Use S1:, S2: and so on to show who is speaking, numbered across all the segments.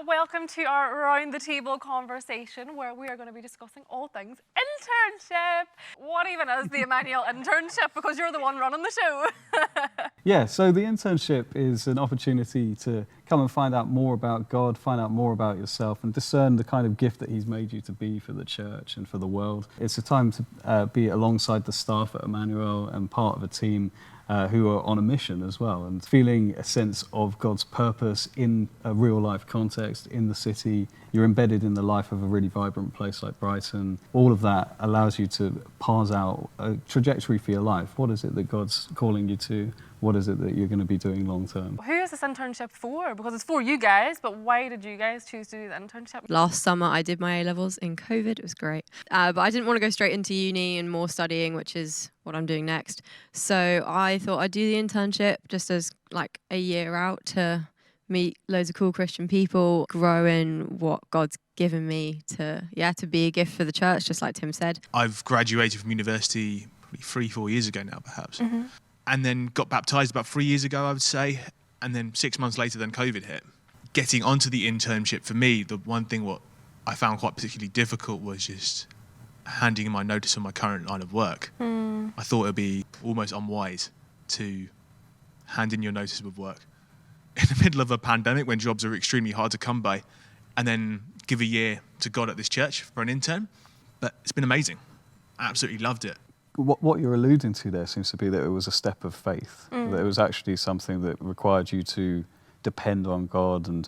S1: welcome to our round the table conversation where we are going to be discussing all things internship. What even is the Emmanuel Internship? Because you're the one running the show.
S2: Yeah, so the internship is an opportunity to come and find out more about God, find out more about yourself, and discern the kind of gift that He's made you to be for the church and for the world. It's a time to be alongside the staff at Emmanuel and part of a team who are on a mission as well, and feeling a sense of God's purpose in a real life context in the city. You're embedded in the life of a really vibrant place like Brighton. All of that allows you to parse out a trajectory for your life. What is it that God's calling you to? What is it that you're going to be doing long term?
S1: Who is this internship for? Because it's for you guys, but why did you guys choose to do the internship?
S3: Last summer I did my A-levels in COVID. It was great. But I didn't want to go straight into uni and more studying, which is what I'm doing next. So I thought I'd do the internship just as like a year out to meet loads of cool Christian people, grow in what God's given me to be a gift for the church, just like Tim said.
S4: I've graduated from university probably 3-4 years ago now, perhaps. Mm-hmm. And then got baptised about 3 years ago, I would say. And then 6 months later, then COVID hit. Getting onto the internship, for me, the one thing what I found quite particularly difficult was just handing in my notice on my current line of work. I thought it would be almost unwise to hand in your notice of work in the middle of a pandemic when jobs are extremely hard to come by, and then give a year to God at this church for an intern. But it's been amazing. I absolutely loved it.
S2: What you're alluding to there seems to be that it was a step of faith, that it was actually something that required you to depend on God and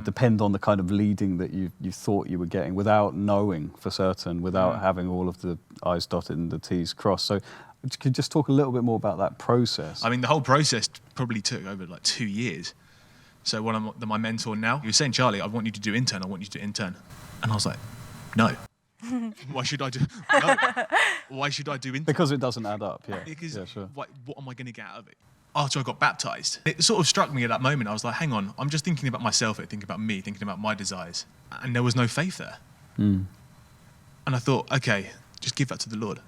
S2: depend on the kind of leading that you thought you were getting without knowing for certain, without having all of the I's dotted and the T's crossed. So could you just talk a little bit more about that process?
S4: I mean, the whole process probably took over like 2 years. So when my mentor now, he was saying, Charlie, I want you to do intern, I want you to do intern. And I was like, no. Why should I do? No. Why should I do intern?
S2: Because it doesn't add up, yeah.
S4: Because
S2: yeah, sure.
S4: what am I going to get out of it? After I got baptised, it sort of struck me at that moment. I was like, hang on, I'm just thinking about myself, thinking about me, thinking about my desires. And there was no faith there. And I thought, okay, just give that to the Lord.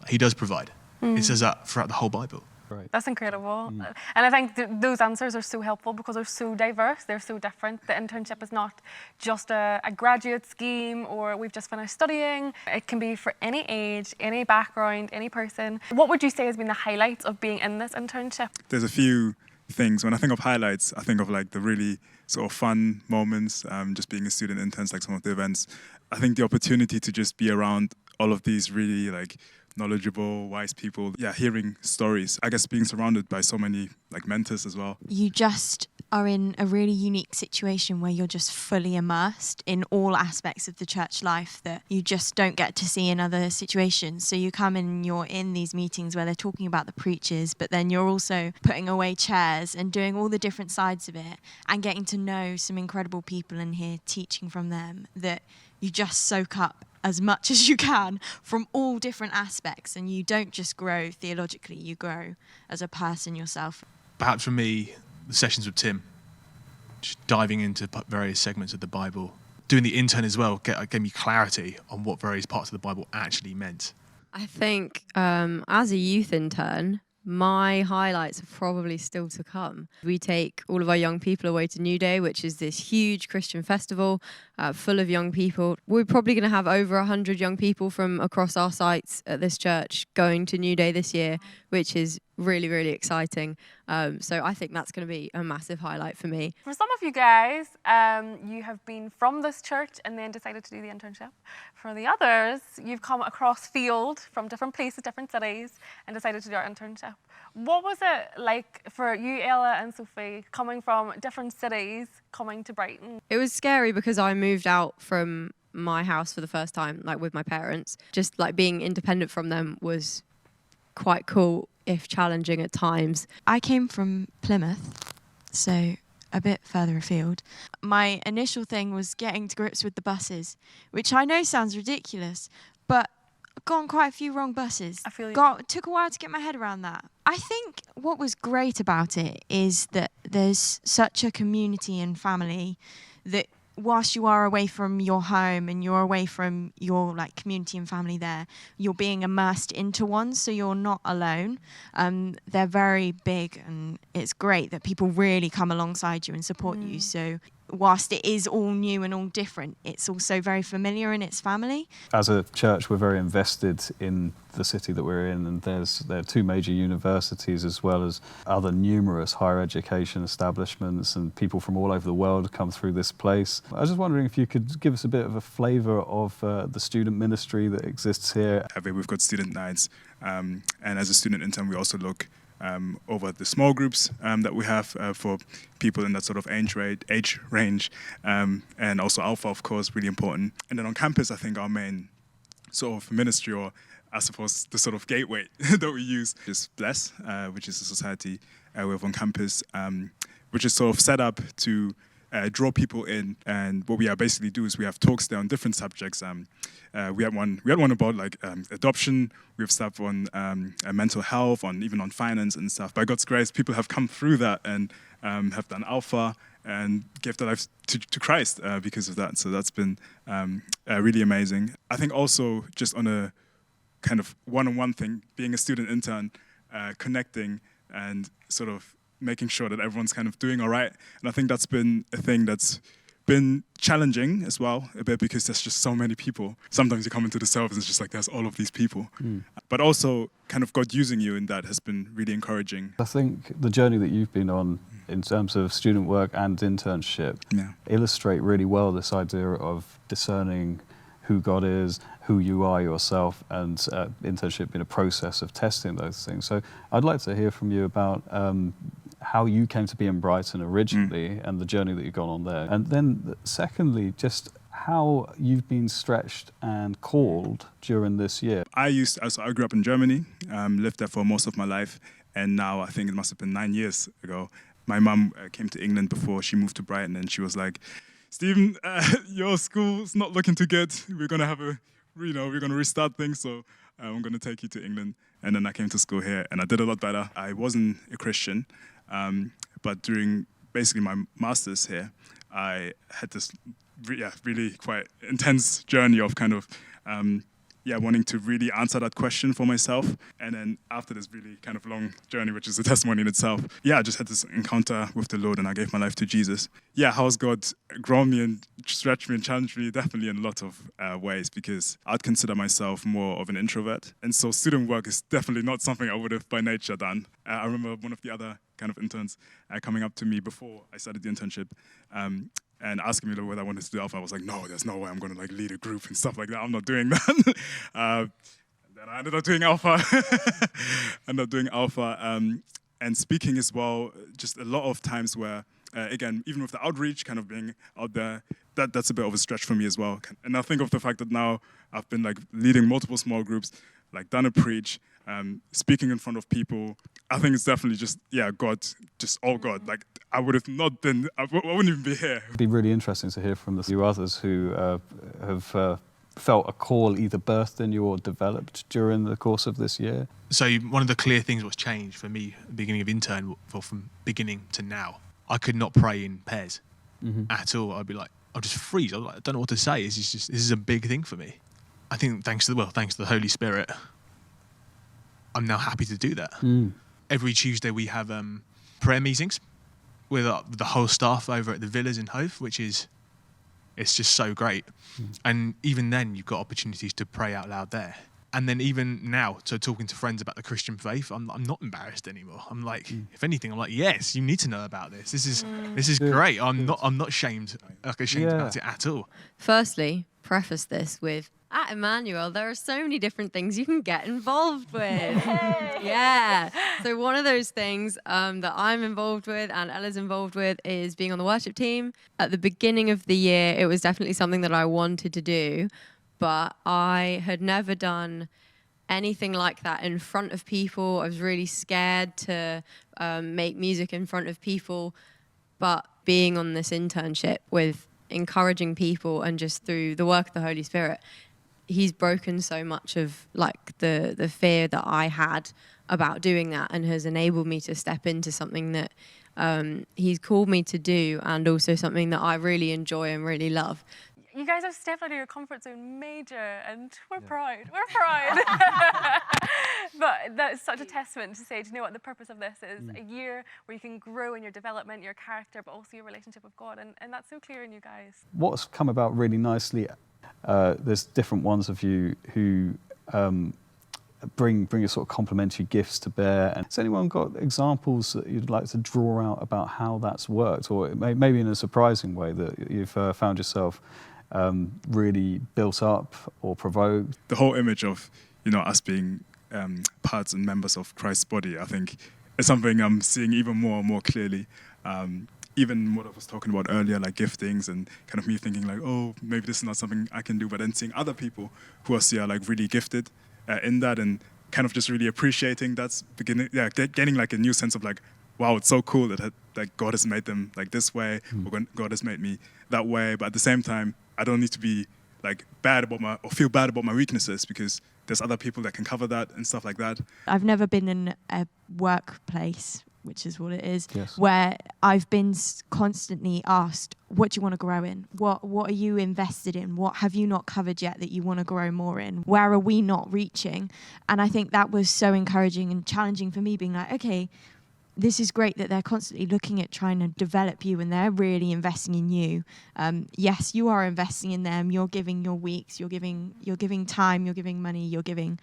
S4: He does provide. It says that throughout the whole Bible.
S2: Right.
S1: That's incredible. And I think those answers are so helpful because they're so diverse, they're so different. The internship is not just a graduate scheme or we've just finished studying. It can be for any age, any background, any person. What would you say has been the highlights of being in this internship?
S5: There's a few things. When I think of highlights, I think of like the really sort of fun moments, just being a student intern, like some of the events. I think the opportunity to just be around all of these really like knowledgeable, wise people. Yeah, hearing stories. I guess being surrounded by so many like mentors as well.
S6: You just are in a really unique situation where you're just fully immersed in all aspects of the church life that you just don't get to see in other situations. So you come in and you're in these meetings where they're talking about the preachers, but then you're also putting away chairs and doing all the different sides of it and getting to know some incredible people in here, teaching from them, that you just soak up as much as you can from all different aspects, and you don't just grow theologically, you grow as a person yourself.
S4: Perhaps for me, the sessions with Tim, just diving into various segments of the Bible, doing the intern as well, gave me clarity on what various parts of the Bible actually meant.
S3: I think as a youth intern, my highlights are probably still to come. We take all of our young people away to New Day, which is this huge Christian festival full of young people. We're probably going to have over 100 young people from across our sites at this church going to New Day this year, which is really, really exciting. So I think that's going to be a massive highlight for me.
S1: For some of you guys, you have been from this church and then decided to do the internship. For the others, you've come across field from different places, different cities, and decided to do our internship. What was it like for you, Ella and Sophie, coming from different cities, coming to Brighton?
S3: It was scary because I moved out from my house for the first time, like with my parents. Just like being independent from them was quite cool, if challenging at times.
S6: I came from Plymouth, so a bit further afield. My initial thing was getting to grips with the buses, which I know sounds ridiculous, but I've got on quite a few wrong buses.
S1: I feel you.
S6: Took a while to get my head around that. I think what was great about it is that there's such a community and family that whilst you are away from your home and you're away from your like community and family there, you're being immersed into one, so you're not alone. They're very big, and it's great that people really come alongside you and support you. So whilst it is all new and all different, it's also very familiar in its family.
S2: As a church, we're very invested in the city that we're in, and there are 2 major universities as well as other numerous higher education establishments, and people from all over the world come through this place. I was just wondering if you could give us a bit of a flavour of the student ministry that exists here.
S5: We've got student nights, and as a student intern, we also look over the small groups that we have for people in that sort of age range, and also Alpha, of course, really important. And then on campus, I think our main sort of ministry, or I suppose the sort of gateway that we use, is Bless, which is a society we have on campus, which is sort of set up to draw people in. And what we basically do is we have talks there on different subjects. We had one about like adoption. We have stuff on mental health, even on finance and stuff. By God's grace, people have come through that and have done Alpha and gave their lives to Christ because of that. So that's been really amazing. I think also just on a kind of one-on-one thing, being a student intern, connecting and sort of making sure that everyone's kind of doing all right. And I think that's been a thing that's been challenging as well a bit, because there's just so many people. Sometimes you come into the service and it's just like there's all of these people. But also kind of God using you in that has been really encouraging.
S2: I think the journey that you've been on in terms of student work and internship illustrate really well this idea of discerning who God is, who you are yourself, and internship being a process of testing those things. So I'd like to hear from you about how you came to be in Brighton originally and the journey that you've gone on there. And then secondly, just how you've been stretched and called during this year.
S5: I grew up in Germany, lived there for most of my life, and now I think it must have been 9 years ago. My mum came to England before she moved to Brighton, and she was like, Stephen, your school's not looking too good. We're going to have we're going to restart things, so I'm going to take you to England. And then I came to school here, and I did a lot better. I wasn't a Christian, but during basically my master's here, I had this really quite intense journey of kind of wanting to really answer that question for myself. And then after this really kind of long journey, which is a testimony in itself, I just had this encounter with the Lord and I gave my life to Jesus. How has God grown me and stretched me and challenged me? Definitely in a lot of ways, because I'd consider myself more of an introvert. And so student work is definitely not something I would have by nature done. I remember one of the other kind of interns coming up to me before I started the internship, and asking me whether I wanted to do Alpha. I was like, no, there's no way I'm going to lead a group and stuff like that. I'm not doing that. Then I ended up doing Alpha. And speaking as well, just a lot of times where, again, even with the outreach, kind of being out there, that's a bit of a stretch for me as well. And I think of the fact that now I've been like leading multiple small groups, like done a preach, speaking in front of people. I think it's definitely just, God, just all God. Like, I would have not been, I wouldn't even be here.
S2: It'd be really interesting to hear from the few others who have felt a call either birthed in you or developed during the course of this year.
S4: So one of the clear things what's changed for me at the beginning of intern, from beginning to now, I could not pray in pairs at all. I'd be like, I'll just freeze. I don't know what to say. This is a big thing for me. I think thanks to the Holy Spirit, I'm now happy to do that. Every Tuesday we have prayer meetings with the whole staff over at the villas in Hove, it's just so great. And even then you've got opportunities to pray out loud there. And then even now, so talking to friends about the Christian faith, I'm not embarrassed anymore. I'm like, if anything, I'm like, yes, you need to know about this. This is great. I'm not ashamed about it at all.
S3: Firstly, preface this with, at Emmanuel, there are so many different things you can get involved with. So one of those things that I'm involved with and Ella's involved with is being on the worship team. At the beginning of the year, it was definitely something that I wanted to do, but I had never done anything like that in front of people. I was really scared to make music in front of people, but being on this internship with encouraging people and just through the work of the Holy Spirit, he's broken so much of like the fear that I had about doing that and has enabled me to step into something that he's called me to do, and also something that I really enjoy and really love.
S1: you guys have stepped out of your comfort zone major, and we're proud. We're proud. But that's such a testament to say, do you know what the purpose of this is? A year where you can grow in your development, your character, but also your relationship with God. And that's so clear in you guys.
S2: What's come about really nicely, there's different ones of you who bring your sort of complementary gifts to bear. And has anyone got examples that you'd like to draw out about how that's worked, or maybe in a surprising way that you've found yourself really built up or provoked?
S5: The whole image of, you know, us being parts and members of Christ's body, I think, is something I'm seeing even more and more clearly. Even what I was talking about earlier, like giftings, and kind of me thinking like, oh, maybe this is not something I can do, but then seeing other people who are like really gifted in that, and kind of just really appreciating that's getting like a new sense of like, wow, it's so cool that like God has made them like this way, or God has made me that way. But at the same time, I don't need to be like feel bad about my weaknesses, because there's other people that can cover that and stuff like that.
S6: I've never been in a workplace, which is what it is,
S2: Yes.
S6: where I've been constantly asked, what do you want to grow in? What are you invested in? What have you not covered yet that you want to grow more in? Where are we not reaching? And I think that was so encouraging and challenging for me, being like, okay, this is great that they're constantly looking at trying to develop you, and they're really investing in you. Yes, you are investing in them. You're giving your weeks, you're giving time, you're giving money, you're giving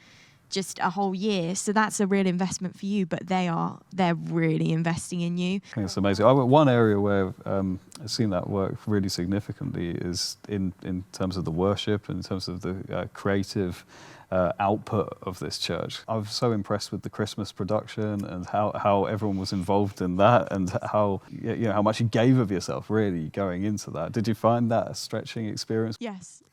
S6: just a whole year. So that's a real investment for you, but they're really investing in you.
S2: I think it's amazing. One area where I've seen that work really significantly is in terms of the worship, in terms of the creative output of this church. I was so impressed with the Christmas production and how everyone was involved in that, and how how much you gave of yourself really going into that. Did you find that a stretching experience?
S6: Yes.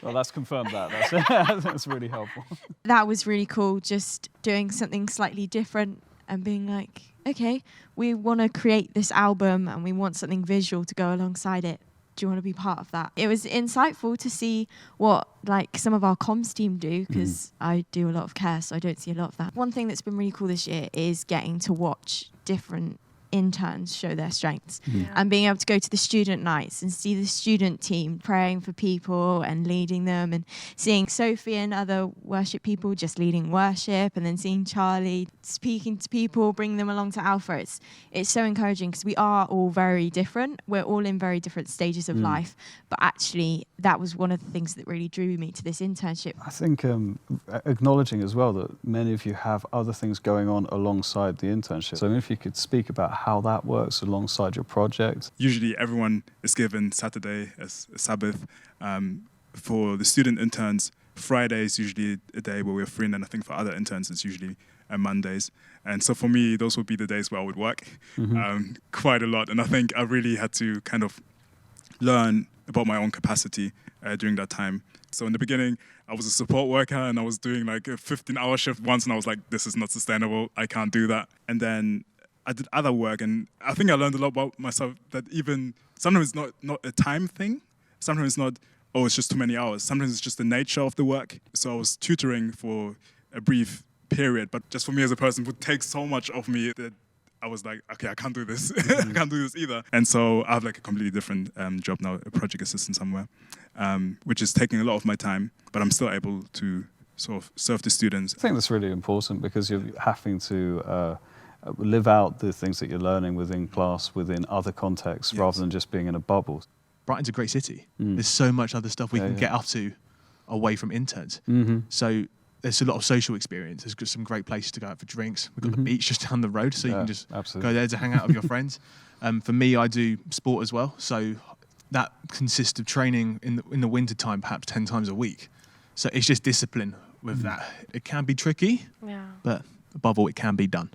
S2: Well, that's confirmed that. That's really helpful.
S6: That was really cool, just doing something slightly different and being like, okay, we want to create this album and we want something visual to go alongside it. Do you want to be part of that? It was insightful to see what like some of our comms team do, because I do a lot of care, so I don't see a lot of that. One thing that's been really cool this year is getting to watch different interns show their strengths, and being able to go to the student nights and see the student team praying for people and leading them, and seeing Sophie and other worship people just leading worship, and then seeing Charlie speaking to people, bringing them along to Alpha. It's so encouraging, because we are all very different. We're all in very different stages of life, but actually that was one of the things that really drew me to this internship.
S2: I think acknowledging as well that many of you have other things going on alongside the internship. So if you could speak about how that works alongside your project.
S5: Usually everyone is given Saturday as a Sabbath. For the student interns, Friday is usually a day where we're free, and then I think for other interns it's usually Mondays. And so for me, those would be the days where I would work quite a lot. And I think I really had to kind of learn about my own capacity during that time. So in the beginning, I was a support worker, and I was doing like a 15-hour shift once, and I was like, this is not sustainable. I can't do that. And then I did other work, and I think I learned a lot about myself, that even sometimes it's not a time thing. Sometimes it's not, oh, it's just too many hours. Sometimes it's just the nature of the work. So I was tutoring for a brief period, but just for me as a person, it would take so much of me that I was like, okay, I can't do this. I can't do this either. And so I have like a completely different job now, a project assistant somewhere, which is taking a lot of my time, but I'm still able to sort of serve the students.
S2: I think that's really important, because you're having to live out the things that you're learning within class, within other contexts, rather than just being in a bubble.
S4: Brighton's a great city. There's so much other stuff we can get up to away from interns. So there's a lot of social experience. There's some great places to go out for drinks. We've got the beach just down the road, so you can just go there to hang out with your friends. For me, I do sport as well. So that consists of training in the winter time, perhaps 10 times a week. So it's just discipline with that. It can be tricky, but above all, it can be done.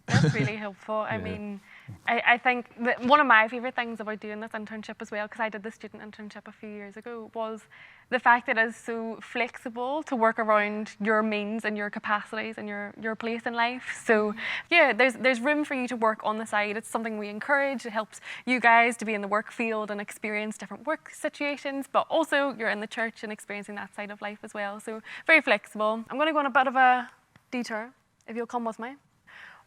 S1: That's really helpful. I mean, I think that one of my favourite things about doing this internship as well, because I did the student internship a few years ago, was the fact that it's so flexible to work around your means and your capacities and your place in life. So yeah, there's room for you to work on the side. It's something we encourage. It helps you guys to be in the work field and experience different work situations, but also you're in the church and experiencing that side of life as well. So very flexible. I'm going to go on a bit of a detour, if you'll come with me.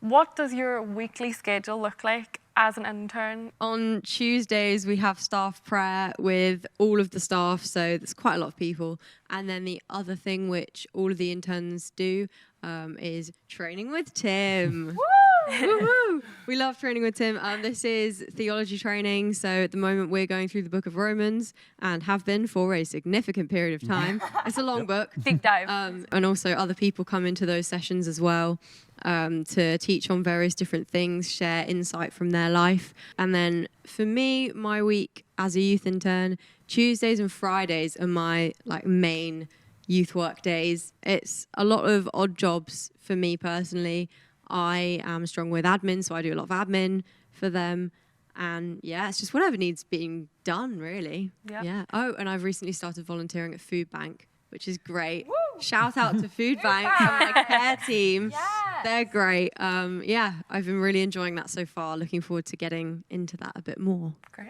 S1: What does your weekly schedule look like as an intern?
S3: On Tuesdays, we have staff prayer with all of the staff, so there's quite a lot of people. And then the other thing which all of the interns do is training with Tim. Woo! We love training with Tim. This is theology training, so at the moment we're going through the book of Romans and have been for a significant period of time. It's a long book.
S1: Deep dive.
S3: And also other people come into those sessions as well to teach on various different things, share insight from their life. And then for me, my week as a youth intern, Tuesdays and Fridays are my main youth work days. It's a lot of odd jobs for me personally. I am strong with admin, so I do a lot of admin for them. And yeah, it's just whatever needs being done, really.
S1: Yep.
S3: Yeah. Oh, and I've recently started volunteering at Food Bank, which is great. Woo! Shout out to Food Bank and my care team.
S1: Yes.
S3: They're great. Yeah, I've been really enjoying that so far. Looking forward to getting into that a bit more.
S1: Great.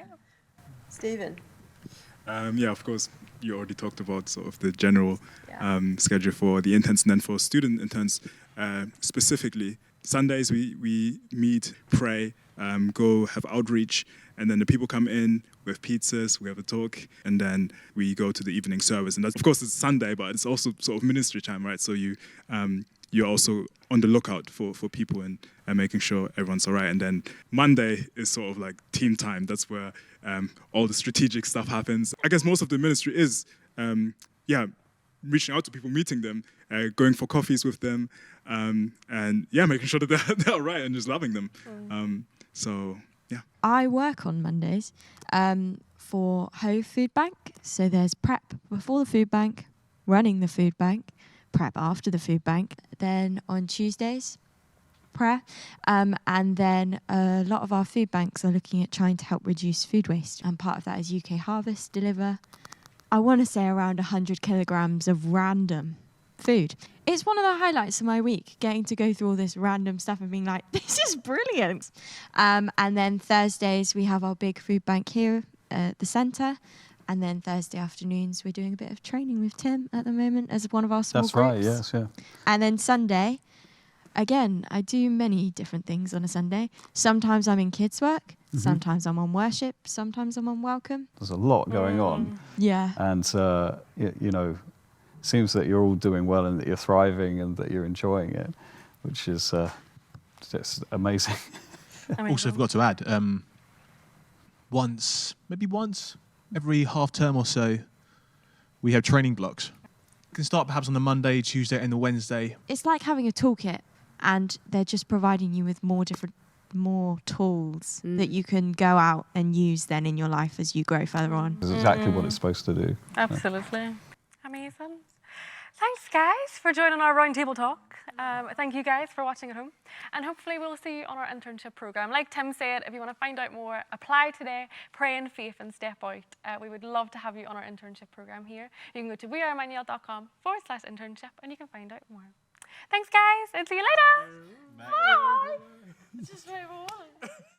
S3: Stephen.
S5: Yeah, of course, you already talked about sort of the general schedule for the interns, and then for student interns specifically. Sundays we meet, pray, go have outreach, and then the people come in with pizzas, we have a talk, and then we go to the evening service. And that's, of course, it's Sunday, but it's also sort of ministry time, right? So you're also on the lookout for people and making sure everyone's all right. And then Monday is sort of like team time. That's where all the strategic stuff happens. I guess most of the ministry is, reaching out to people, meeting them, going for coffees with them, and making sure that they're all right and just loving them.
S6: I work on Mondays for Hove Food Bank. So there's prep before the food bank, running the food bank, prep after the food bank. Then on Tuesdays, prayer. And then a lot of our food banks are looking at trying to help reduce food waste. And part of that is UK Harvest deliver, I want to say, around 100 kilograms of random food. It's one of the highlights of my week, getting to go through all this random stuff and being like, this is brilliant. And then Thursdays, we have our big food bank here at the centre. And then Thursday afternoons, we're doing a bit of training with Tim at the moment as one of our small groups.
S2: That's right, yes, yeah.
S6: And then Sunday, again, I do many different things on a Sunday. Sometimes I'm in kids' work. Sometimes I'm on worship. Sometimes I'm on welcome.
S2: There's a lot going on.
S6: Yeah.
S2: And, seems that you're all doing well and that you're thriving and that you're enjoying it, which is just amazing.
S4: Also forgot to add, once every half term or so, we have training blocks. You can start perhaps on the Monday, Tuesday and the Wednesday.
S6: It's like having a toolkit, and they're just providing you with more tools that you can go out and use then in your life as you grow further on.
S2: It's exactly what it's supposed to do.
S1: Absolutely. Amazing. Thanks, guys, for joining our roundtable talk. Thank you, guys, for watching at home. And hopefully we'll see you on our internship programme. Like Tim said, if you want to find out more, apply today, pray in faith and step out. We would love to have you on our internship programme here. You can go to WeAreEmmanuel.com/internship and you can find out more. Thanks, guys, and see you later. Bye. Bye. It's just very